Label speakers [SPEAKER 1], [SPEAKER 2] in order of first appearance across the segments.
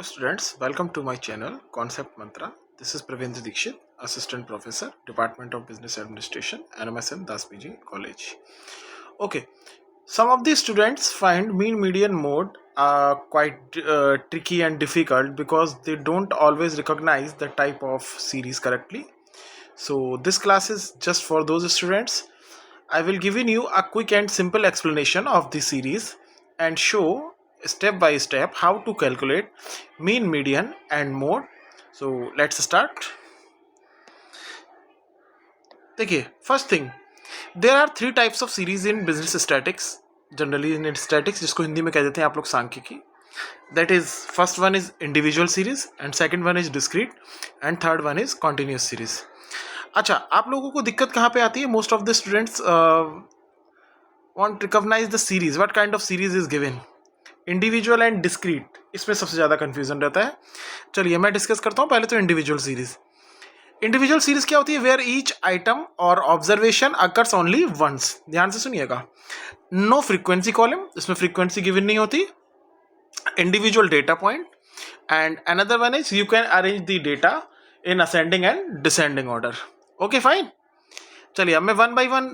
[SPEAKER 1] Hello students, welcome to my channel Concept Mantra. This is Pravendra Dikshit, Assistant Professor, Department of Business Administration, NMSM Daspiji College. Okay, some of the students find mean median mode quite tricky and difficult because they don't always recognize the type of series correctly. So this class is just for those students. I will give you a quick and simple explanation of the series and show step by step how to calculate mean, median and mode. So let's start. देखिए, first thing, there are three types of series in business statistics, generally in statistics, जिसको हिंदी में कह देते हैं आप लोग सांख्यिकी. That is, first one is individual series and second one is discrete and third one is continuous series. अच्छा, आप लोगों को दिक्कत कहाँ पे आती है? Most of the students want to recognize the series. What kind of series is given? Individual and discrete, इसमें सबसे ज़्यादा कन्फ्यूजन रहता है. चलिए मैं डिस्कस करता हूँ पहले तो इंडिविजुअल सीरीज. इंडिविजुअल सीरीज क्या होती है? वेयर ईच आइटम और ऑब्जर्वेशन अकर्स ओनली वंस. ध्यान से सुनिएगा. नो फ्रीक्वेंसी कॉलम, इसमें फ्रीक्वेंसी गिवन नहीं होती. Individual data point and another one is you can arrange the data in ascending and descending order. Okay fine. चलिए अब मैं वन बाई वन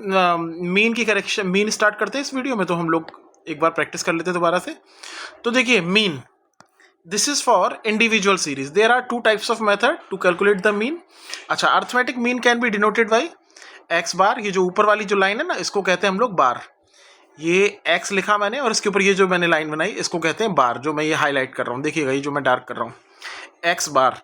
[SPEAKER 1] मीन की करेक्शन, मीन स्टार्ट करते हैं इस वीडियो में. तो हम लोग एक बार प्रैक्टिस कर लेते हैं दोबारा से. तो देखिए mean, this is for individual series. There are two types of method to calculate the mean. अच्छा, arithmetic mean can be denoted by x bar. ये जो ऊपर वाली जो लाइन है ना, इसको कहते हैं हम लोग बार. ये एक्स लिखा मैंने और इसके ऊपर ये जो मैंने लाइन बनाई इसको कहते हैं बार, जो मैं ये हाईलाइट कर रहा हूँ. देखिएगा ये जो मैं डार्क कर रहा हूँ, x bar.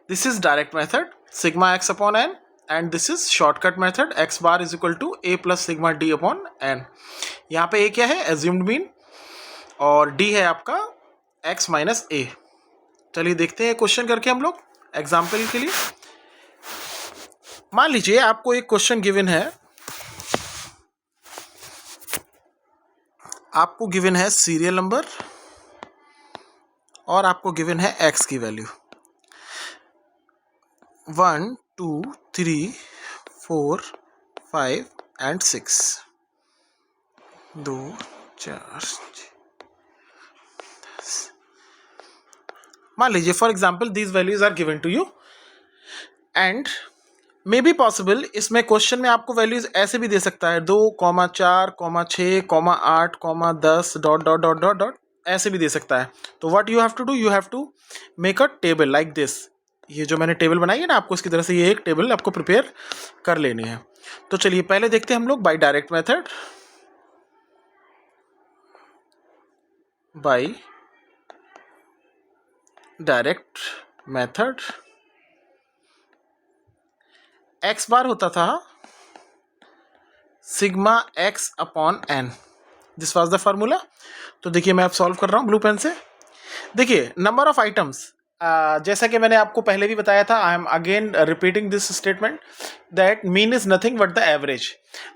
[SPEAKER 1] This is direct method, sigma x upon n. And this is shortcut method, x bar is equal to a plus sigma d upon n. यहाँ पे ए क्या है? एज्यूम्ड मीन, और डी है आपका एक्स माइनस ए. चलिए देखते हैं क्वेश्चन करके हम लोग एग्जाम्पल के लिए. मान लीजिए आपको एक क्वेश्चन गिवन है, आपको गिवन है सीरियल नंबर और आपको गिवन है एक्स की वैल्यू 1 2 3 4 5 एंड 6. 2 4 6. मान लीजिए for example these values are given to you and may be possible. इसमें क्वेश्चन में आपको वैल्यूज ऐसे भी दे सकता है 2, 4, 6, 8, 10 dot dot dot dot dot, ऐसे भी दे सकता है. तो what you have to do, you have to make a table like this. ये जो मैंने टेबल बनाई है ना, आपको इसकी तरह से ये एक टेबल आपको प्रिपेयर कर लेनी है. तो चलिए पहले देखते हैं हम लोग by direct method. By direct method x bar होता था sigma x upon n. This was the formula. तो देखिए मैं अब सॉल्व कर रहा हूँ ब्लू पेन से. देखिए नंबर ऑफ आइटम्स, जैसा कि मैंने आपको पहले भी बताया था, I am again repeating this statement that mean is nothing but the average.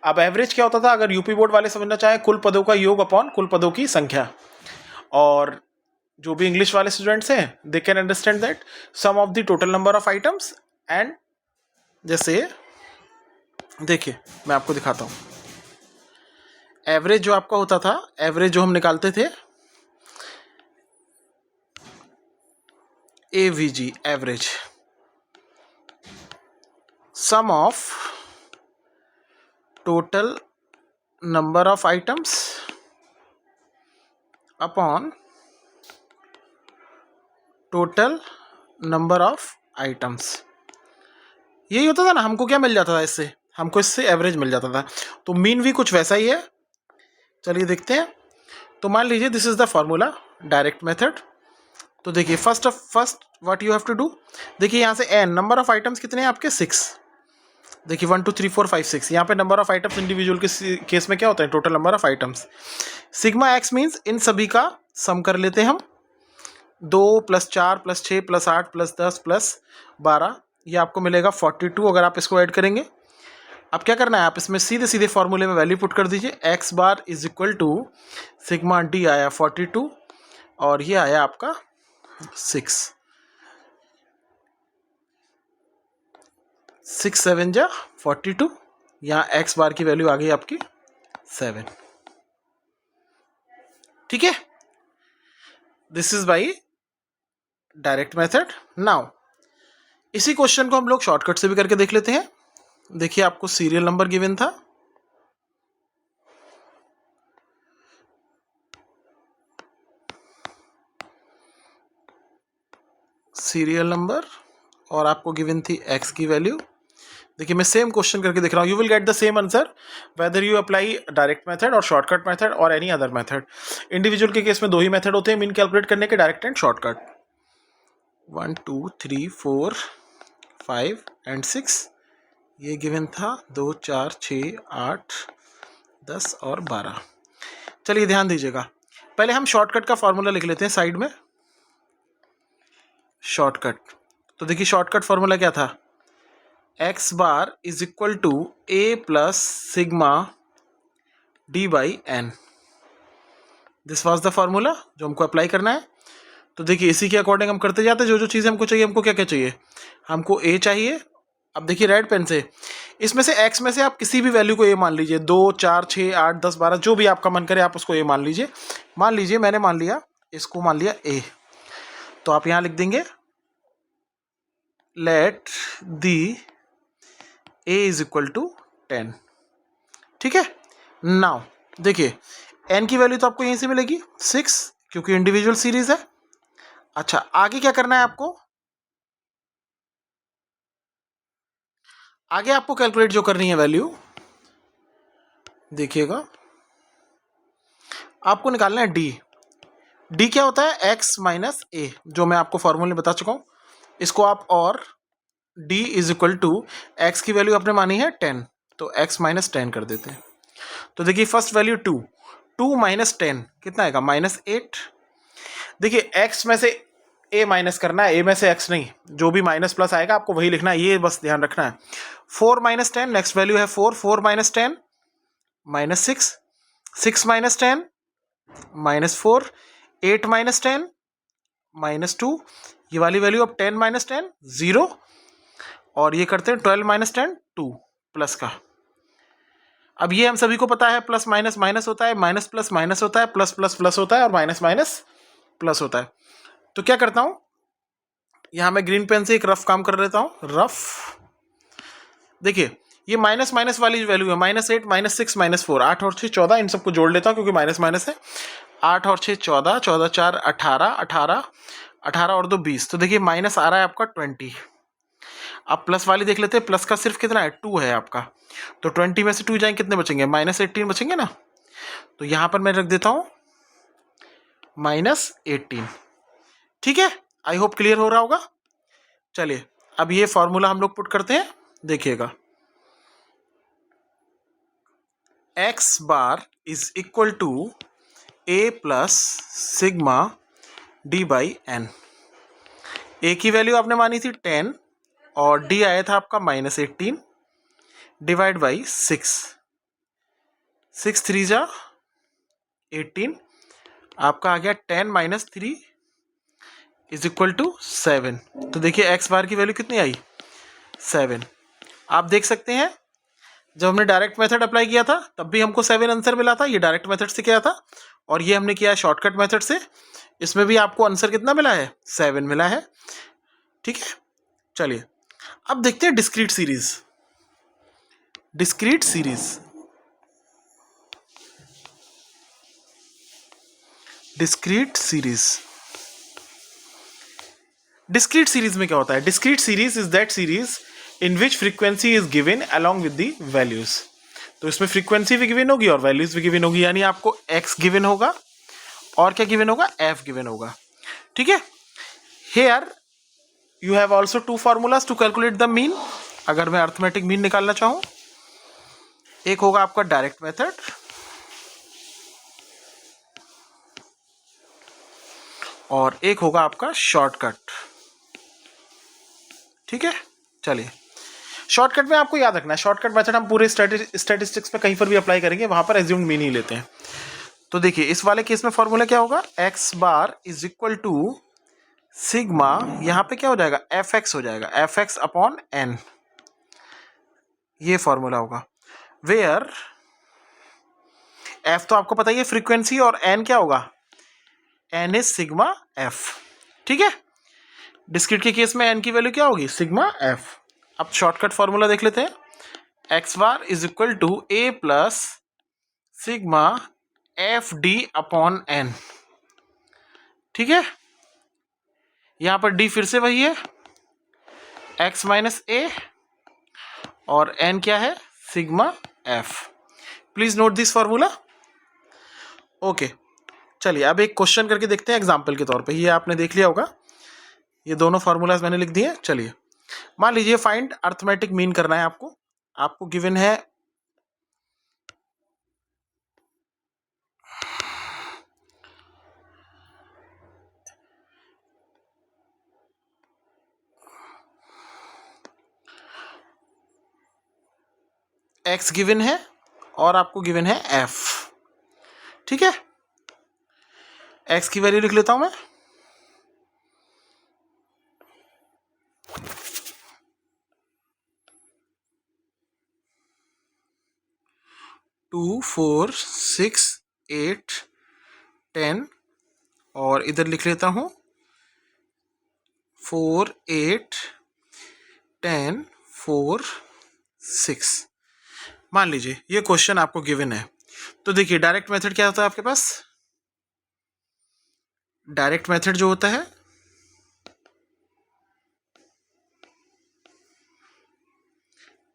[SPEAKER 1] अब एवरेज क्या होता था, अगर यूपी बोर्ड वाले समझना चाहे, कुल पदों का योग अपॉन कुल पदों की संख्या. और जो भी इंग्लिश वाले स्टूडेंट्स हैं they can understand that sum of the total number of items. And जैसे देखिए मैं आपको दिखाता हूँ, एवरेज जो आपका होता था, एवरेज जो हम निकालते थे, AVG average, sum of total number of items upon total number of items. यही होता था ना. हमको क्या मिल जाता था इससे? हमको इससे एवरेज मिल जाता था. तो मीन भी कुछ वैसा ही है. चलिए देखते हैं. तो मान लीजिए this is the formula direct method. तो देखिए first what you have to do, देखिए यहाँ से एन नंबर ऑफ आइटम्स कितने हैं आपके? 6. देखिए 1 2 3 4 5 6. यहाँ पे नंबर ऑफ आइटम्स इंडिविजुअल के केस में क्या होता है? Total number of items. Sigma x means in सभी का सम कर लेते हैं हम. 2 + 4 + 6 + 8 + 10 + 12, ये आपको मिलेगा 42 अगर आप इसको ऐड करेंगे. अब क्या करना है, आप इसमें सीधे सीधे फॉर्मूले में वैल्यू पुट कर दीजिए. X bar is equal to sigma d आया 42 और ये आया आपका 6. 6 7 जा 42. यहाँ एक्स बार की वैल्यू आ गई आपकी 7. ठीक है, this is by direct method. Now इसी क्वेश्चन को हम लोग शॉर्टकट से भी करके देख लेते हैं। देखिए आपको सीरियल नंबर गिवन था, सीरियल नंबर, और आपको गिवन थी एक्स की वैल्यू। देखिए मैं सेम क्वेश्चन करके दिख रहा हूँ, you will get the same answer whether you apply direct method और शॉर्टकट मेथड और एनी अदर मेथड। इंडिविजुअल के केस में दो ही मेथड होते हैं मीन कैलकुलेट करने के, डायरेक्ट एंड शॉर्टकट। 1 2 3 4 5 एंड 6 ये गिवन था, 2 4 6 8 10 और 12। चलिए ध्यान दीजिएगा, पहले हम शॉर्टकट का फॉर्मूला लिख लेते हैं साइड में। शॉर्टकट, तो देखिए शॉर्टकट फॉर्मूला क्या था, x bar is equal to a plus sigma d by n. This was the formula जो हमको अप्लाई करना है। तो देखिए इसी के अकॉर्डिंग हम करते जाते हैं, जो जो चीज़ें हमको चाहिए, हमको क्या क्या चाहिए, हमको ए चाहिए। अब देखिए रेड पेन से इसमें से एक्स में से आप किसी भी वैल्यू को ए मान लीजिए, 2 4 6 8 10 12 जो भी आपका मन करे आप उसको ए मान लीजिए। मान लीजिए मैंने मान लिया, इसको मान लिया ए, तो आप यहाँ लिख देंगे let the a is equal to 10। ठीक है, नाउ देखिए एन की वैल्यू तो आपको यहीं से मिलेगी 6 क्योंकि इंडिविजुअल सीरीज है। अच्छा आगे क्या करना है आपको, आगे आपको कैलकुलेट जो करनी है वैल्यू, देखिएगा आपको निकालना है डी। डी क्या होता है, एक्स माइनस ए, जो मैं आपको फॉर्मूले बता चुका हूँ। इसको आप और d is equal to x की वैल्यू आपने मानी है 10, तो एक्स माइनस 10 कर देते हैं। तो देखिए फर्स्ट वैल्यू 2, 2 माइनस 10 कितना आएगा, -8। देखिए एक्स में से ए माइनस करना है, ए में से एक्स नहीं, जो भी माइनस प्लस आएगा आपको वही लिखना है, ये बस ध्यान रखना है। 4 माइनस 10, नेक्स्ट वैल्यू है 4, 4 माइनस 10 -6, 6 माइनस 10 -4, 8 माइनस 10 -2, ये वाली वैल्यू अब 10 माइनस 10 0, और ये करते हैं 12 माइनस 10 2 प्लस का। अब ये हम सभी को पता है प्लस माइनस माइनस होता है, माइनस प्लस माइनस होता है, प्लस प्लस प्लस होता है, और माइनस माइनस प्लस होता है। तो क्या करता हूँ, यहाँ मैं ग्रीन पेन से एक रफ काम कर लेता हूँ, रफ। देखिए ये माइनस माइनस वाली वैल्यू है, -8 -6 -4, 8 और 6 14, इन सबको जोड़ लेता हूँ क्योंकि माइनस माइनस है। 8 और 6 14, 14 4 18, 18 18 और 2 20, तो देखिए माइनस आ रहा है आपका 20। अब प्लस वाली देख लेते हैं, प्लस का सिर्फ कितना है, 2 है आपका, तो 20 में से 2 जाएंगे कितने बचेंगे, -18 बचेंगे ना। तो यहाँ पर मैं रख देता हूँ -18। ठीक है, आई होप क्लियर हो रहा होगा। चलिए अब ये फॉर्मूला हम लोग पुट करते हैं, देखिएगा x bar is equal to a plus sigma d by n. A की वैल्यू आपने मानी थी 10 और डी आया था आपका -18 डिवाइड बाई 6, 6 3 जा 18, आपका आ गया 10 माइनस 3 इज इक्वल टू 7। तो देखिए एक्स बार की वैल्यू कितनी आई, 7। आप देख सकते हैं जब हमने डायरेक्ट मेथड अप्लाई किया था तब भी हमको 7 आंसर मिला था, ये डायरेक्ट मेथड से किया था, और ये हमने किया है शॉर्टकट मेथड से, इसमें भी आपको आंसर कितना मिला है, 7 मिला है। ठीक है, चलिए अब देखते हैं discrete series. Discrete series, discrete series, discrete series में क्या होता है, discrete series is that series in which frequency is given along with the values. तो इसमें फ्रीक्वेंसी भी गिवन होगी और वैल्यूज भी गिवन होगी, यानी आपको एक्स गिवन होगा और क्या गिवन होगा, एफ गिवन होगा। ठीक है, here you have also 2 formulas to calculate the mean. अगर मैं अर्थमेटिक मीन निकालना चाहूं, एक होगा आपका डायरेक्ट मेथड और एक होगा आपका शॉर्टकट। ठीक है, चलिए शॉर्टकट में आपको याद रखना है, शॉर्टकट मेथड हम पूरे स्टैटिस्टिक्स में कहीं पर भी अप्लाई करेंगे, वहां पर एज्यूम्ड मीन ही लेते हैं। तो देखिए इस वाले केस में फॉर्मूला क्या होगा, x bar is equal to sigma, यहां पे क्या हो जाएगा, एफ एक्स हो जाएगा, एफ एक्स अपॉन एन, ये फॉर्मूला होगा। वेयर एफ तो आपको पता ही है फ्रीक्वेंसी, और एन क्या होगा, एन इज सिग्मा एफ। ठीक है, डिस्क्रीट के केस में एन की वैल्यू क्या होगी, सिग्मा एफ। अब शॉर्टकट फॉर्मूला देख लेते हैं, x bar is equal to a plus sigma f d upon n. ठीक है, यहां पर डी फिर से वही है, एक्स माइनस ए, और एन क्या है, sigma F. Please note this formula. Okay, चलिए अब एक क्वेश्चन करके देखते हैं एग्जाम्पल के तौर पे। ये आपने देख लिया होगा, ये दोनों फार्मूलाज मैंने लिख दिए। चलिए मान लीजिए फाइंड अर्थमेटिक मीन करना है आपको गिवन है एक्स गिवन है और आपको गिवन है एफ। ठीक है, एक्स की वैल्यू लिख लेता हूं मैं, टू 4 6 8 10, और इधर लिख लेता हूं 4 8 10 4 6। मान लीजिए ये क्वेश्चन आपको गिवन है, तो देखिए डायरेक्ट मेथड क्या होता है आपके पास। डायरेक्ट मेथड जो होता है,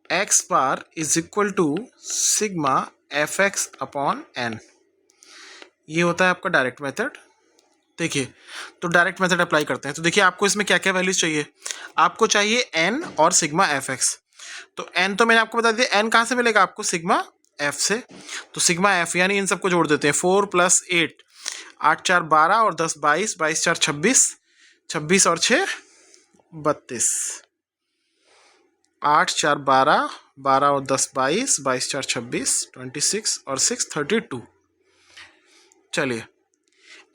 [SPEAKER 1] x bar is equal to sigma f x upon n, ये होता है आपका डायरेक्ट मेथड। देखिए तो डायरेक्ट मेथड अप्लाई करते हैं, तो देखिए आपको इसमें क्या क्या वैल्यूज चाहिए। आपको चाहिए एन और सिग्मा एफ एक्स। तो एन तो मैंने आपको बता दिया, एन कहाँ से मिलेगा आपको, सिग्मा एफ से। तो सिग्मा एफ यानी इन सबको जोड़ देते हैं, 4 + 8 8 4 12 और 10 22 22 4 26 26 और 6 32 8 4 12 12 और 10 22 22 4 26 26 और 6 32। चलिए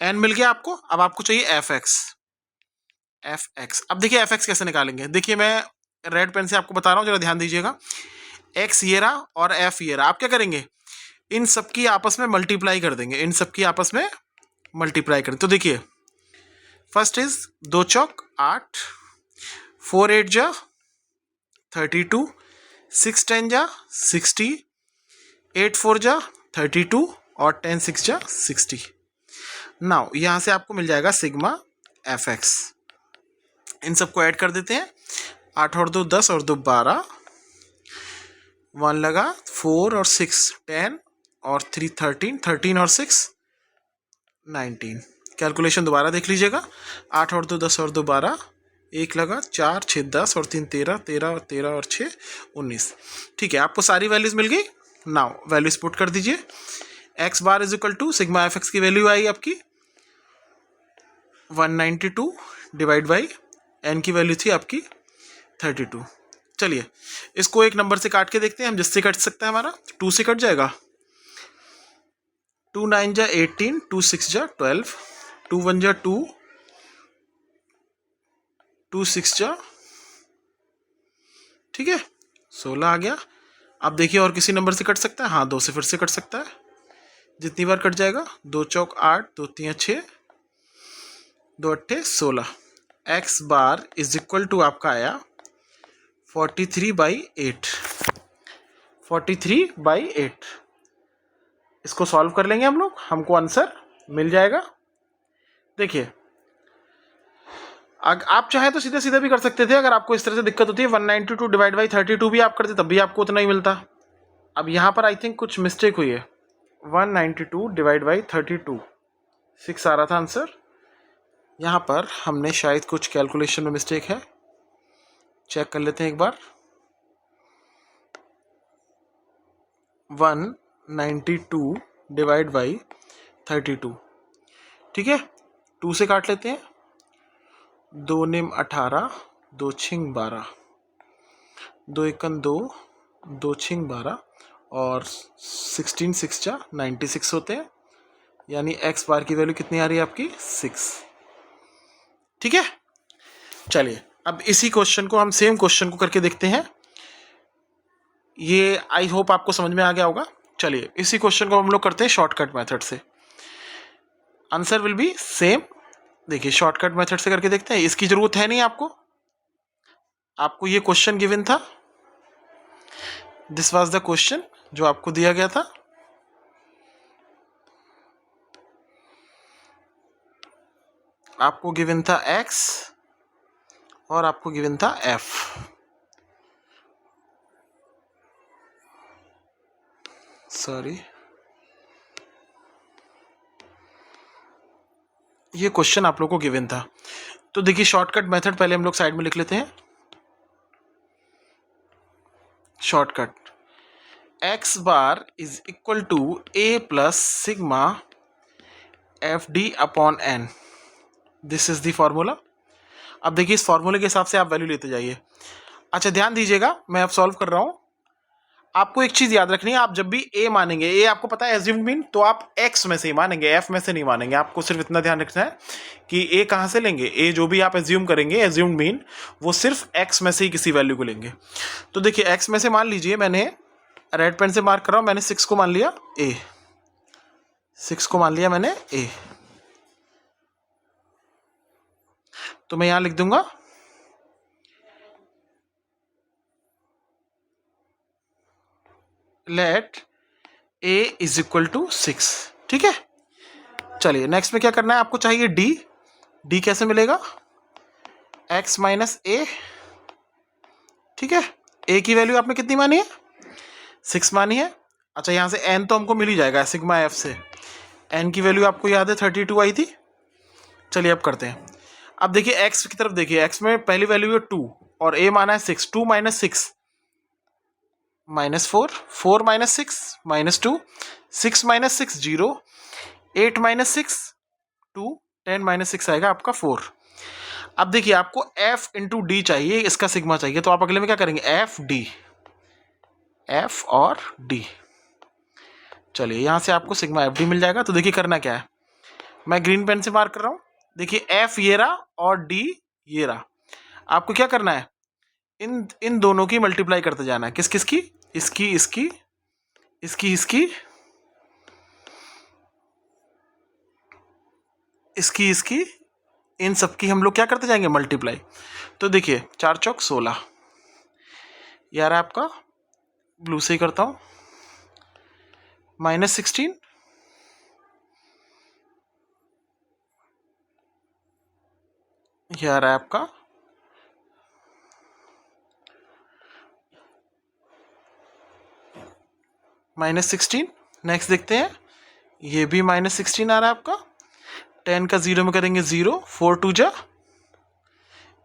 [SPEAKER 1] एन मिल गया आपको। अब आपको चाहिए एफ एक्स। अब देखिए एफ एक्स कैसे निकालेंगे। देखिए मैं रेड पेन से आपको बता रहा हूँ, जरा ध्यान दीजिएगा। एक्स ये रहा और एफ ये रहा, आप क्या करेंगे, इन सबकी आपस में मल्टीप्लाई कर देंगे, इन सबकी आपस में मल्टीप्लाई करें। तो देखिए फर्स्ट इज 2 चौक 8, 4 8 जा 32, 6 10 जा 60, 8 4 जा 32 और 10 6 जा 60। नाउ यहां से आपको मिल जाएगा सिग्मा एफ एक्स। इन सबको ऐड कर देते हैं, 8 और 2 10 और 2 12, 1 लगा, 4 और 6 10 और 3 13, 13 और 6 19। कैलकुलेशन दोबारा देख लीजिएगा, 8 और 2 10 और 2 12, 1 लगा, 4 6 10 और 3 13, 13 और 13 और 6 19। ठीक है, आपको सारी वैल्यूज मिल गई। नाउ वैल्यूज पुट कर दीजिए। X bar is equal to sigma f x की वैल्यू आई आपकी 192 डिवाइड बाई एन की वैल्यू थी आपकी 32। चलिए इसको एक नंबर से काट के देखते हैं हम, जिससे कट सकता है हमारा, 2 से कट जाएगा, 2 9 जा 18, 2 6 जा 12, 2 1 जा 2, 2 6 जा, ठीक है 16 आ गया। अब देखिए और किसी नंबर से कट सकता है, हाँ 2 से फिर से कट सकता है, जितनी बार कट जाएगा, 2 चौक 8, 2 3 6, 2 8 16। X bar is equal to आपका आया 43/8, 43/8। इसको सॉल्व कर लेंगे हम लोग, हमको आंसर मिल जाएगा। देखिए आप चाहे तो सीधे सीधे भी कर सकते थे, अगर आपको इस तरह से दिक्कत होती है 192 डिवाइड बाई 32 भी आप करते तब भी आपको उतना ही मिलता। अब यहाँ पर आई थिंक कुछ मिस्टेक हुई है, 192 डिवाइड बाई 32 6 आ रहा था आंसर, यहाँ पर हमने शायद कुछ कैलकुलेशन में मिस्टेक है, चेक कर लेते हैं एक बार। 192 डिवाइड बाई 32, ठीक है 2 से काट लेते हैं, 2 निम 18, 2 छिंग 12, 2 एकन 2, 2 छिंग 12 और 16 6 जा 96 होते हैं, यानी एक्स बार की वैल्यू कितनी आ रही है आपकी 6। ठीक है, चलिए अब इसी क्वेश्चन को हम सेम क्वेश्चन को करके देखते हैं। ये आई होप आपको समझ में आ गया होगा। चलिए इसी क्वेश्चन को हम लोग करते हैं शॉर्टकट मेथड से। आंसर विल बी सेम, देखिए शॉर्टकट मेथड से करके देखते हैं, इसकी जरूरत है नहीं आपको, आपको ये क्वेश्चन गिवन था, दिस वाज द क्वेश्चन जो आपको दिया गया था। आपको गिवन था x और आपको गिवन था f। सॉरी, ये क्वेश्चन आप लोगों को गिवन था। तो देखिए शॉर्टकट मेथड पहले हम लोग साइड में लिख लेते हैं। Shortcut x bar is equal to a plus sigma f d upon n, this is the formula. अब देखिए इस फॉर्मूले के हिसाब से आप वैल्यू लेते जाइए। अच्छा ध्यान दीजिएगा, मैं अब सॉल्व कर रहा हूं। आपको एक चीज याद रखनी है, आप जब भी a मानेंगे, a आपको पता है एज्यूम्ड मीन, तो आप x में से ही मानेंगे, f में से नहीं मानेंगे। आपको सिर्फ इतना ध्यान रखना है कि a कहां से लेंगे, a जो भी आप एज्यूम करेंगे एज्यूम्ड मीन, वो सिर्फ x में से ही किसी वैल्यू को लेंगे। तो देखिए x में से मान लीजिए, मैंने रेड पेन से मार्क कर रहा हूं, मैंने 6 को मान लिया a, 6 को मान लिया मैंने a, तो मैं यहां लिख दूंगा लेट a इज इक्वल टू 6। ठीक है, चलिए नेक्स्ट में क्या करना है, आपको चाहिए d। d कैसे मिलेगा, x माइनस a। ठीक है, a की वैल्यू आपने कितनी मानी है, 6 मानी है। अच्छा यहां से n तो हमको मिल ही जाएगा सिग्मा f से, n की वैल्यू आपको याद है 32 आई थी। चलिए अब करते हैं। अब देखिए x की तरफ देखिए, x में पहली वैल्यू है 2 और a माना है 6, 2 minus 6 minus 4, 4 minus 6 minus 2, 6 minus 6 0, 8 minus 6 2, 10 minus 6 आएगा आपका 4। अब देखिए आपको f इंटू डी चाहिए, इसका सिग्मा चाहिए, तो आप अगले में क्या करेंगे, एफ डी, एफ और डी। चलिए यहां से आपको सिग्मा एफ डी मिल जाएगा। तो देखिए करना क्या है, मैं ग्रीन पेन से मार्क कर रहा हूं। देखिए एफ ये रहा और डी ये रहा। आपको क्या करना है, इन दोनों की मल्टीप्लाई करते जाना है। किस किस की, इसकी इसकी इसकी इसकी इसकी इसकी, इन सब की हम लोग क्या करते जाएंगे, मल्टीप्लाई। तो देखिए 4 चौक 16, यार आपका ब्लू से ही करता हूं, माइनस 16, यार आपका -16। नेक्स्ट देखते हैं, ये भी -16 आ रहा है आपका। 10 का 0 में करेंगे 0, 4 2 जा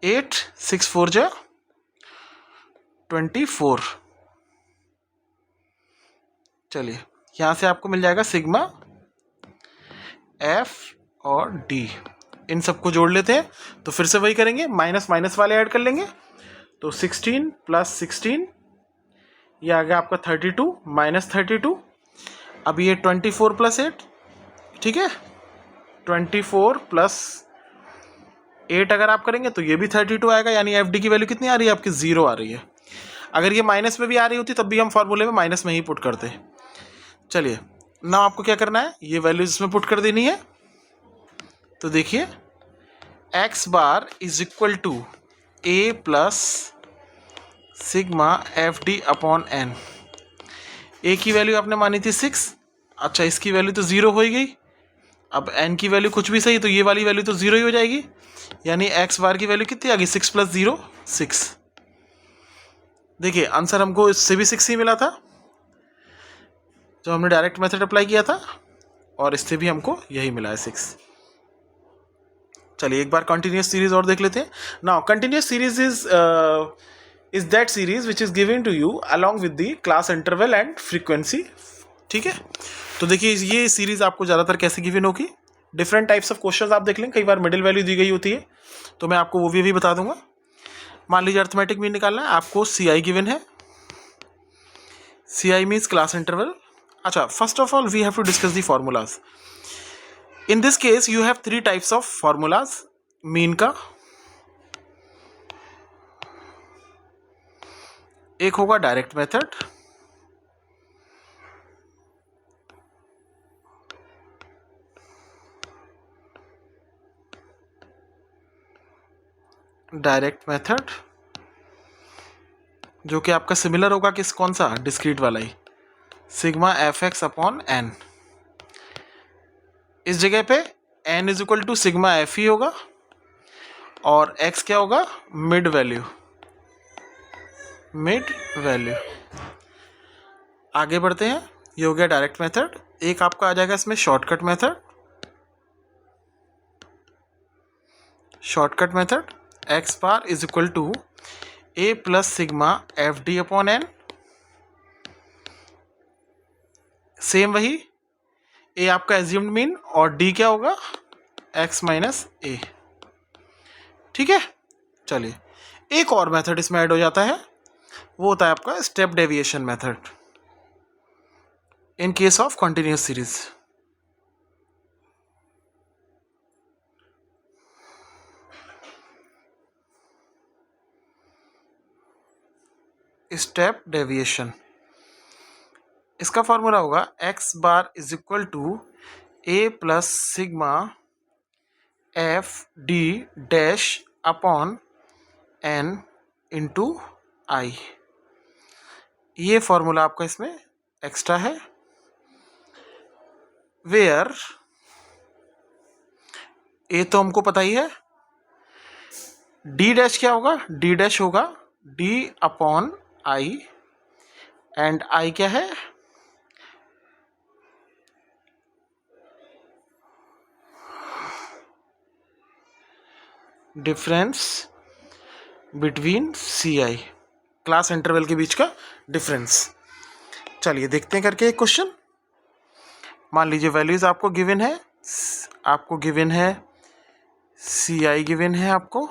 [SPEAKER 1] 8, 6 4 जा 24। चलिए यहां से आपको मिल जाएगा सिग्मा एफ और डी। इन सबको जोड़ लेते हैं, तो फिर से वही करेंगे, माइनस माइनस वाले ऐड कर लेंगे। तो 16 प्लस 16, ये आ गया आपका 32 माइनस 32। अब ये 24 प्लस 8, ठीक है, 24 प्लस 8 अगर आप करेंगे तो ये भी 32 आएगा। यानी एफ डी की वैल्यू कितनी आ रही है आपकी, 0 आ रही है। अगर ये माइनस में भी आ रही होती तब भी हम फॉर्मूले में माइनस में ही पुट करते। चलिए ना आपको क्या करना है, ये वैल्यूज इसमें पुट कर देनी है। तो देखिए x bar is equal to a plus sigma f d upon n. A की वैल्यू आपने मानी थी 6, अच्छा इसकी वैल्यू तो 0 हो ही गई। अब एन की वैल्यू कुछ भी सही, तो ये वाली वैल्यू तो 0 ही हो जाएगी। यानी एक्स बार की वैल्यू कितनी आ गई, 6 प्लस 0 6। देखिए आंसर हमको इससे भी 6 ही मिला था जो हमने डायरेक्ट मेथड अप्लाई किया था, और इससे भी हमको यही मिला है 6। चलिए एक बार कंटिन्यूस सीरीज और देख लेते हैं। Now continuous series is that series which is given to you along with the class interval and frequency. ठीक है, तो देखिए ये सीरीज आपको ज़्यादातर कैसे गिवन होगी, डिफरेंट टाइप्स ऑफ क्वेश्चंस आप देख लें, कई बार मिडिल वैल्यू दी गई होती है, तो मैं आपको वो भी अभी बता दूंगा। मान लीजिए अर्थमेटिक मीन निकालना है आपको, सी आई गिवन है, C I means class interval. अच्छा first of all we have to discuss the formulas. In this case you have 3 types of formulas. Mean का एक होगा डायरेक्ट मेथड, डायरेक्ट मेथड, जो कि आपका सिमिलर होगा किस कौन सा, डिस्क्रीट वाला ही, sigma f x upon n. इस जगह पे n is equal to sigma f ही होगा और एक्स क्या होगा, मिड वैल्यू, मिड वैल्यू। आगे बढ़ते हैं, ये हो गया डायरेक्ट मेथड। एक आपका आ जाएगा इसमें shortcut method. Shortcut method x bar is equal to a plus sigma f d upon n. Same वही, ए आपका एज्यूम्ड मीन और डी क्या होगा, एक्स माइनस ए। ठीक है, चलिए एक और मेथड इसमें ऐड हो जाता है, वो होता है आपका step deviation method in case of continuous series. Step deviation, इसका फॉर्मूला होगा x bar is equal to a plus sigma f d dash upon n into i. ये फॉर्मूला आपका इसमें एक्स्ट्रा है, वेयर ए तो हमको पता ही है, डी डैश क्या होगा, डी डैश होगा D upon I, and I क्या है, डिफरेंस बिटवीन सी आई, क्लास इंटरवल के बीच का डिफरेंस। चलिए देखते हैं करके एक क्वेश्चन। मान लीजिए वैल्यूज आपको गिवन है, आपको गिवन है सी आई गिवन है आपको,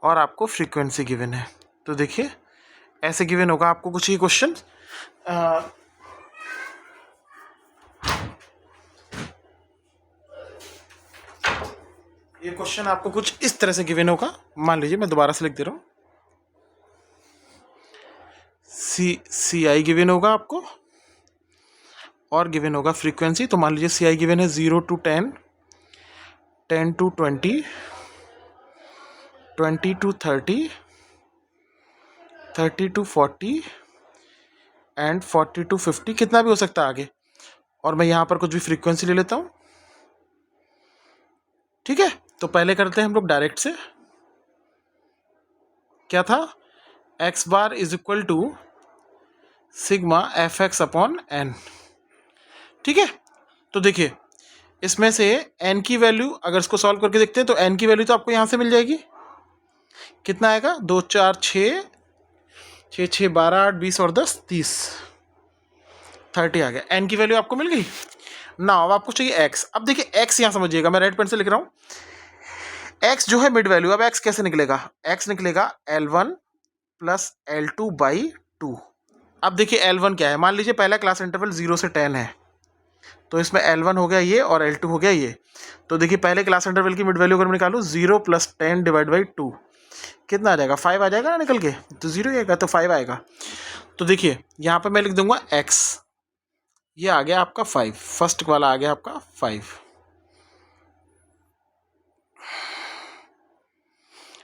[SPEAKER 1] और आपको फ्रीक्वेंसी गिवन है। तो देखिए ऐसे गिवन होगा आपको कुछ ही क्वेश्चन। ये क्वेश्चन आपको कुछ इस तरह से गिवन होगा। मान लीजिए मैं दोबारा से लिख दे रहा हूँ, सी आई गिवन होगा आपको और गिवन होगा फ्रीक्वेंसी। तो मान लीजिए सी आई गिवन है 0 to 10, 10 to 20, 20 to 30, 30 to 40 and 40 to 50, कितना भी हो सकता है आगे। और मैं यहाँ पर कुछ भी फ्रीक्वेंसी ले लेता हूँ। ठीक है, तो पहले करते हैं हम लोग डायरेक्ट से। क्या था, x bar is equal to sigma f x upon n. ठीक है, तो देखिए इसमें से एन की वैल्यू अगर इसको सॉल्व करके देखते हैं तो एन की वैल्यू तो आपको यहाँ से मिल जाएगी। कितना आएगा, 2 4 6 6 6 12 8 20 और 10 30, 30 आ गया। एन की वैल्यू आपको मिल गई ना। अब आपको चाहिए एक्स। अब देखिए एक्स यहाँ समझिएगा, मैं रेड पेन से लिख रहा हूँ, एक्स जो है मिड वैल्यू। अब एक्स कैसे निकलेगा, एक्स निकलेगा L1 प्लस L2 बाई 2। अब देखिए L1 क्या है, मान लीजिए पहला क्लास इंटरवल 0 से 10 है, तो इसमें L1 हो गया ये और L2 हो गया ये। तो देखिए पहले क्लास इंटरवल की मिड वैल्यू अगर मैं निकालूँ 0 प्लस 10 डिवाइड बाई 2, कितना आ जाएगा, 5 आ जाएगा ना निकल के। तो 0 आएगा तो 5 आएगा। तो देखिए यहाँ पर मैं लिख दूंगा x, ये आ गया आपका 5, फर्स्ट वाला आ गया आपका 5।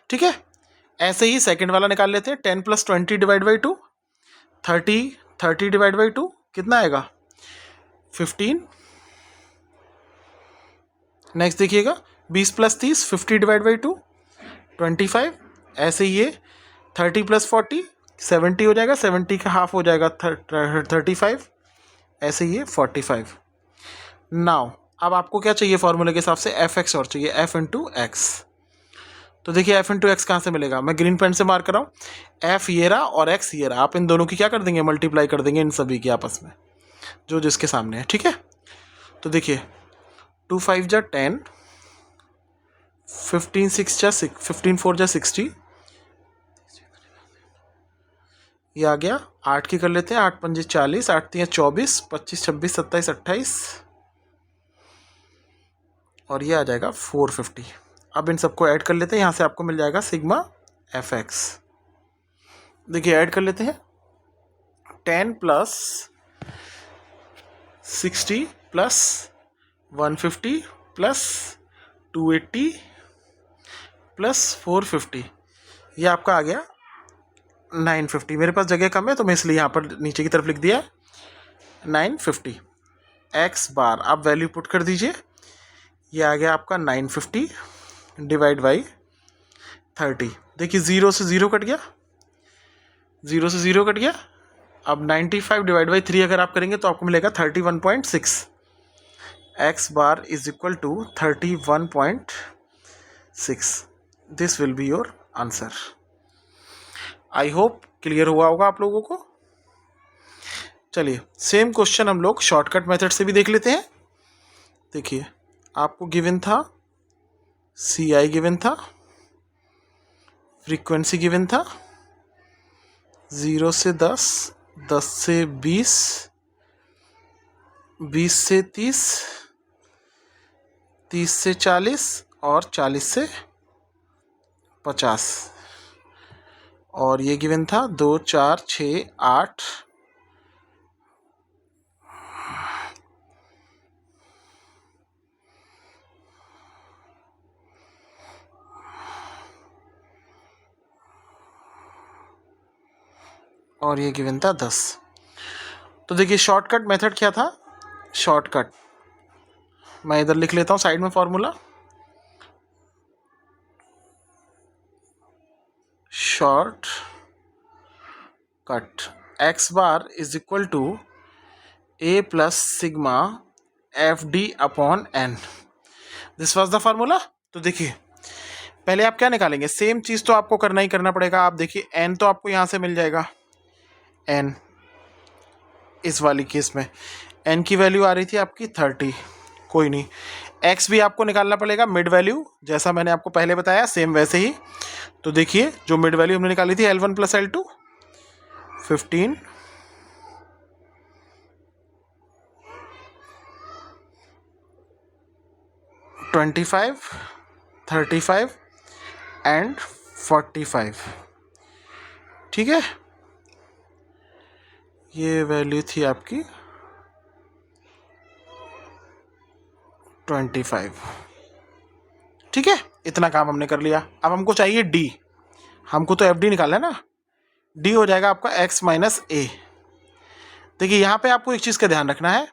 [SPEAKER 1] ठीक है, ऐसे ही सेकंड वाला निकाल लेते हैं। 10 plus 20 divide by 2, 30, 30 divide by 2 कितना आएगा, 15। नेक्स्ट देखिएगा 20 प्लस 30, 50 डिवाइड बाई 2, 25। ऐसे ही ये 30 प्लस 40, 70 हो जाएगा, 70 का हाफ हो जाएगा 35। ऐसे ही ये 45। नाउ अब आपको क्या चाहिए फॉर्मूले के हिसाब से, एफ एक्स और चाहिए, एफ इंटू एक्स। तो देखिए एफ इंटू एक्स कहाँ से मिलेगा, मैं ग्रीन पेन से मार्क कर रहा हूँ, एफ ये रहा और एक्स ये रहा। आप इन दोनों की क्या कर देंगे, मल्टीप्लाई कर देंगे इन सभी की आपस में, जो जिसके सामने है। ठीक है, तो देखिए 2 5 जा 10, 15 6 जा 6, 15 4 जा 60, ये आ गया। 8 की कर लेते हैं, 8 5 40, 8 3 24, 25 26 27 28 और ये आ जाएगा 450। अब इन सबको ऐड कर लेते हैं, यहाँ से आपको मिल जाएगा सिग्मा एफ एक्स। देखिए ऐड कर लेते हैं, 10 प्लस 60 प्लस 150 प्लस 280 प्लस 450, ये आपका आ गया 950। मेरे पास जगह कम है तो मैं इसलिए यहाँ पर नीचे की तरफ लिख दिया 950। एक्स बार आप वैल्यू पुट कर दीजिए, ये आ गया आपका 950 डिवाइड बाई 30। देखिए 0 से 0 कट गया, 0 से 0 कट गया। अब 95 डिवाइड बाई 3 अगर आप करेंगे तो आपको मिलेगा 31.6। X bar is equal to 31.6। This will be your answer. I hope clear हुआ होगा आप लोगों को। चलिए सेम क्वेश्चन हम लोग शॉर्टकट मेथड से भी देख लेते हैं। देखिए आपको गिवन था सी आई गिवन था, फ्रीक्वेंसी गिवन था 0 से 10, 10 से 20, 20 से 30, 30 से 40 और 40 से 50। और ये गिवन था 2, 4, 6, 8, और ये गिवन था 10। तो देखिए शॉर्टकट मेथड क्या था। शॉर्टकट मैं इधर लिख लेता हूँ साइड में formula. Shortcut x bar is equal to a plus sigma f d upon n. This was the formula. तो देखिए पहले आप क्या निकालेंगे, सेम चीज़ तो आपको करना ही करना पड़ेगा। आप देखिए एन तो आपको यहाँ से मिल जाएगा, एन इस वाली केस में एन की वैल्यू आ रही थी आपकी 30, कोई नहीं। एक्स भी आपको निकालना पड़ेगा मिड वैल्यू, जैसा मैंने आपको पहले बताया सेम वैसे ही। तो देखिए जो मिड वैल्यू हमने निकाली थी L1 प्लस L2 15, 25, 35 एंड 45। ठीक है, ये वैल्यू थी आपकी 25। ठीक है, इतना काम हमने कर लिया। अब हमको चाहिए डी, हमको तो एफ डी निकालना है ना। डी हो जाएगा आपका एक्स माइनस ए। देखिए यहाँ पे आपको एक चीज़ का ध्यान रखना है,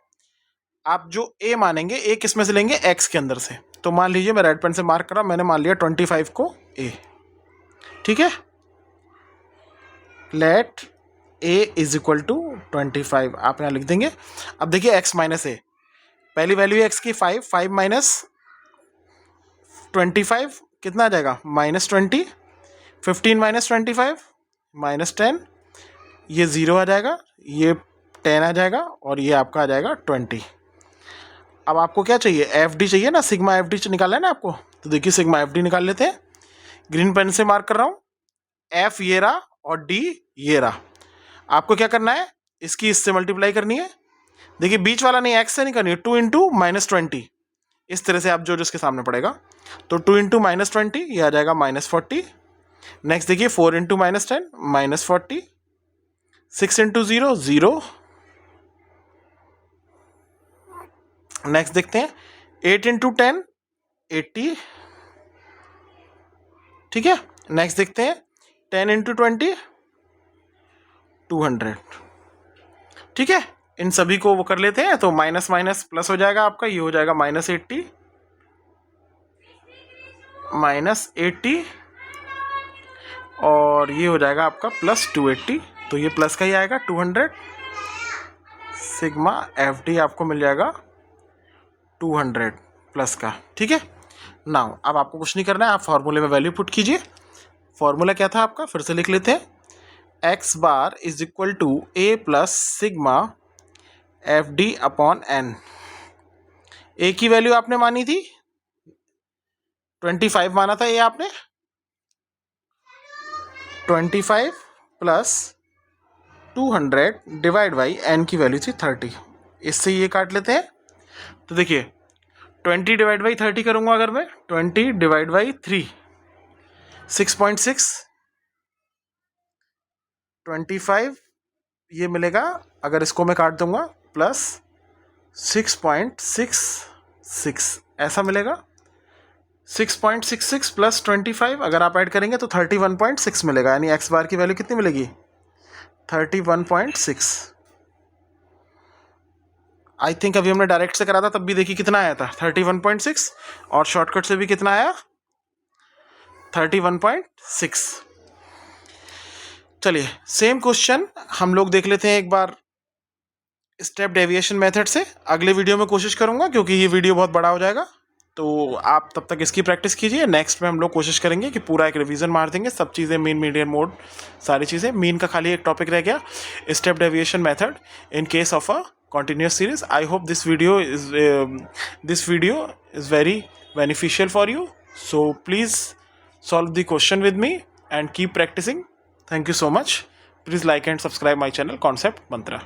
[SPEAKER 1] आप जो ए मानेंगे ए किस में से लेंगे, एक्स के अंदर से। तो मान लीजिए मैं रेड पेन से मार्क कर रहा हूँ, मैंने मान लिया 25 को ए। ठीक है, let a is equal to 25 आप यहाँ लिख देंगे। अब देखिए एक्स माइनस ए, पहली वैल्यू एक्स की 5, 5 माइनस 25 कितना आ जाएगा -20, 15 माइनस 25 -10, ये 0 आ जाएगा, ये 10 आ जाएगा और ये आपका आ जाएगा 20। अब आपको क्या चाहिए, एफ डी चाहिए ना, सिग्मा एफ डी निकालना है ना आपको। तो देखिए सिग्मा एफ डी निकाल लेते हैं। ग्रीन पेन से मार्क कर रहा हूँ, एफ ये रहा और डी ये रहा। आपको क्या करना है, इसकी इससे मल्टीप्लाई करनी है। देखिए बीच वाला नहीं, एक्स से नहीं करनी है, 2 इंटू -20 इस तरह से आप जो जिसके सामने पड़ेगा। तो 2 इंटू -20 ये आ जाएगा -40। नेक्स्ट देखिए 4 इंटू -10 -40, 6 इंटू 0 0। नेक्स्ट देखते हैं 8 इंटू 10 80। ठीक है, नेक्स्ट देखते हैं 10 इंटू 20 200। ठीक है, इन सभी को वो कर लेते हैं। तो माइनस माइनस प्लस हो जाएगा आपका, ये हो जाएगा -80 -80 और ये हो जाएगा आपका +280। तो ये प्लस का ही आएगा 200। सिग्मा एफ डी आपको मिल जाएगा 200 प्लस का। ठीक है, नाउ अब आपको कुछ नहीं करना है, आप फॉर्मूले में वैल्यू पुट कीजिए। फॉर्मूला क्या था आपका, फिर से लिख लेते हैं। X bar is equal to a plus sigma f d upon n. A की वैल्यू आपने मानी थी 25 माना था, ये आपने 25 प्लस 200 डिवाइड बाई एन की वैल्यू थी 30। इससे ये काट लेते हैं। तो देखिए 20 डिवाइड बाई 30 करूँगा अगर मैं, 20 डिवाइड बाई 3 6.6, 25 ये मिलेगा अगर इसको मैं काट दूंगा +6.66 ऐसा मिलेगा। 6.66 प्लस 25 अगर आप ऐड करेंगे तो 31.6 मिलेगा, यानी एक्स बार की वैल्यू कितनी मिलेगी? 31.6। आई थिंक अभी हमने डायरेक्ट से करा था तब भी देखिए कितना आया था, 31.6, और शॉर्टकट से भी कितना आया, 31.6। चलिए सेम क्वेश्चन हम लोग देख लेते हैं एक बार स्टेप डेविएशन मेथड से। अगले वीडियो में कोशिश करूंगा क्योंकि ये वीडियो बहुत बड़ा हो जाएगा, तो आप तब तक इसकी प्रैक्टिस कीजिए। नेक्स्ट में हम लोग कोशिश करेंगे कि पूरा एक रिवीजन मार देंगे, सब चीज़ें, मीन, मीडियन, मोड, सारी चीज़ें। मीन का खाली एक टॉपिक रह गया, step deviation method in case of a continuous series. I hope this video is very beneficial for you, so please solve the question with me and keep practicing. Thank you so much. Please like and subscribe my channel Concept Mantra.